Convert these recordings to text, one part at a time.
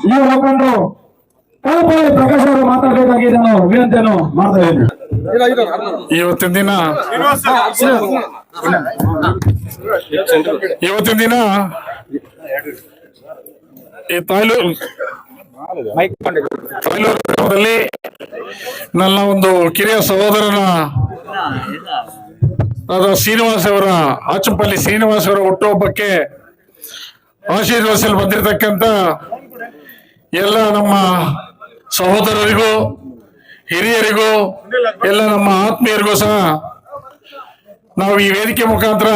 ಈ ಮುಖಂಡರು ಕಳಪಳ್ಳಿ ಪ್ರಕಾಶ್ ಅವರು ಮಾತಾಡಬೇಕಾಗಿ ನಾನು ವಿನಂತಿಯನ್ನು ಮಾಡ್ತಾ ಇದ್ದೀನಿ. ಇವತ್ತಿನ ದಿನ ಈ ತಾಯ್ಲೂರು ಗ್ರಾಮದಲ್ಲಿ ನನ್ನ ಒಂದು ಕಿರಿಯ ಸಹೋದರನ ಶ್ರೀನಿವಾಸ್ ಅವರ ಆಚಂಪಲ್ಲಿ ಶ್ರೀನಿವಾಸ್ ಅವರ ಹುಟ್ಟುಹಬ್ಬಕ್ಕೆ ಆಶೀರ್ವದಿಸಲು ಬಂದಿರತಕ್ಕಂತ ಎಲ್ಲ ನಮ್ಮ ಸಹೋದರರಿಗೂ ಹಿರಿಯರಿಗೂ ಎಲ್ಲ ನಮ್ಮ ಆತ್ಮೀಯರಿಗೂ ಸಹ ನಾವು ಈ ವೇದಿಕೆ ಮುಖಾಂತರ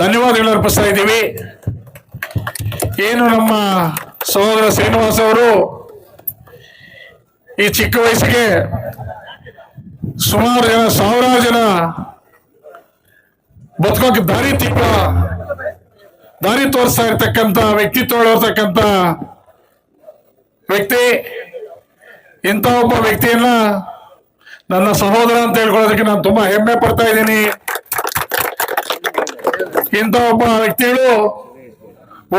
ಧನ್ಯವಾದಗಳು ಅರ್ಪಿಸ್ತಾ ಇದ್ದೀವಿ. ಏನು ನಮ್ಮ ಸಹೋದರ ಶ್ರೀನಿವಾಸ್ ಅವರು ಈ ಚಿಕ್ಕ ವಯಸ್ಸಿಗೆ ಸುಮಾರು ಜನ ಸಾವಿರಾರು ಜನ ಬದುಕೋಕೆ ದಾರಿ ತೋರಿಸ್ತಾ ಇರ್ತಕ್ಕಂಥ ವ್ಯಕ್ತಿತ್ವ ಇರ್ತಕ್ಕಂಥ ವ್ಯಕ್ತಿ. ಇಂಥ ಒಬ್ಬ ವ್ಯಕ್ತಿಯನ್ನ ನನ್ನ ಸಹೋದರ ಅಂತ ಹೇಳ್ಕೊಳ್ಳೋದಕ್ಕೆ ನಾನು ತುಂಬಾ ಹೆಮ್ಮೆ ಪಡ್ತಾ ಇದ್ದೀನಿ. ಇಂಥ ಒಬ್ಬ ವ್ಯಕ್ತಿಗಳು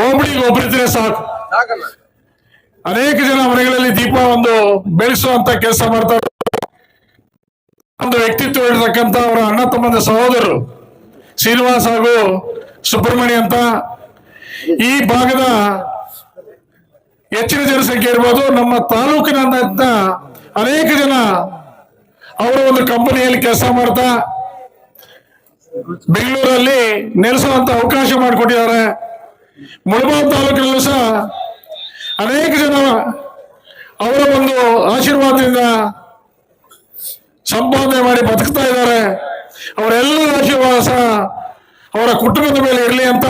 ಒಬ್ಬರಿದ್ರೆ ಸಾಕು, ಅನೇಕ ಜನ ಮನೆಗಳಲ್ಲಿ ದೀಪ ಒಂದು ಬೆಳೆಸುವಂತ ಕೆಲಸ ಮಾಡ್ತಾರೆ. ಒಂದು ವ್ಯಕ್ತಿತ್ವ ಇರತಕ್ಕಂತ ಅವರ ಅಣ್ಣ ತಮ್ಮಂದ ಸಹೋದರರು ಶ್ರೀನಿವಾಸ್ ಹಾಗೂ ಸುಬ್ರಹ್ಮಣ್ಯ ಅಂತ ಈ ಭಾಗದ ಹೆಚ್ಚಿನ ಜನಸಂಖ್ಯೆ ಇರ್ಬೋದು. ನಮ್ಮ ತಾಲೂಕಿನಾದ್ಯಂತ ಅನೇಕ ಜನ ಅವರ ಒಂದು ಕಂಪನಿಯಲ್ಲಿ ಕೆಲಸ ಮಾಡ್ತಾ ಬೆಂಗಳೂರಲ್ಲಿ ನೆಲೆಸುವಂತ ಅವಕಾಶ ಮಾಡಿಕೊಟ್ಟಿದ್ದಾರೆ. ಮುಳಬಾಗಿಲು ತಾಲೂಕಿನಲ್ಲೂ ಸಹ ಅನೇಕ ಜನ ಅವರ ಒಂದು ಆಶೀರ್ವಾದದಿಂದ ಸಂಪಾದನೆ ಮಾಡಿ ಬದುಕ್ತಾ ಇದ್ದಾರೆ. ಅವರೆಲ್ಲರ ಆಶೀರ್ವಾದ ಸಹ ಅವರ ಕುಟುಂಬದ ಮೇಲೆ ಇರಲಿ ಅಂತ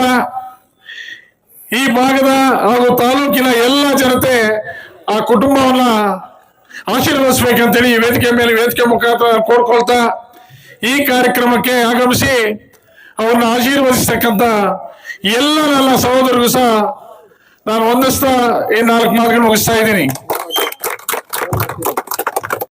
ಈ ಭಾಗದ ಹಾಗೂ ತಾಲೂಕಿನ ಎಲ್ಲ ಜನತೆ ಆ ಕುಟುಂಬವನ್ನ ಆಶೀರ್ವದಿಸ್ಬೇಕಂತೇಳಿ ಈ ವೇದಿಕೆ ಮುಖಾಂತರ ಕೋರ್ಕೊಳ್ತಾ ಈ ಕಾರ್ಯಕ್ರಮಕ್ಕೆ ಆಗಮಿಸಿ ಅವ್ರನ್ನ ಆಶೀರ್ವದಿಸ್ತಕ್ಕಂಥ ಎಲ್ಲ ನನ್ನ ಸಹೋದರಿಗೂ ಸಹ ನಾನು ವಂದಿಸ್ತಾ ಈ 4 ಮಾತುಗಳನ್ನು ಮುಗಿಸ್ತಾ ಇದ್ದೀನಿ.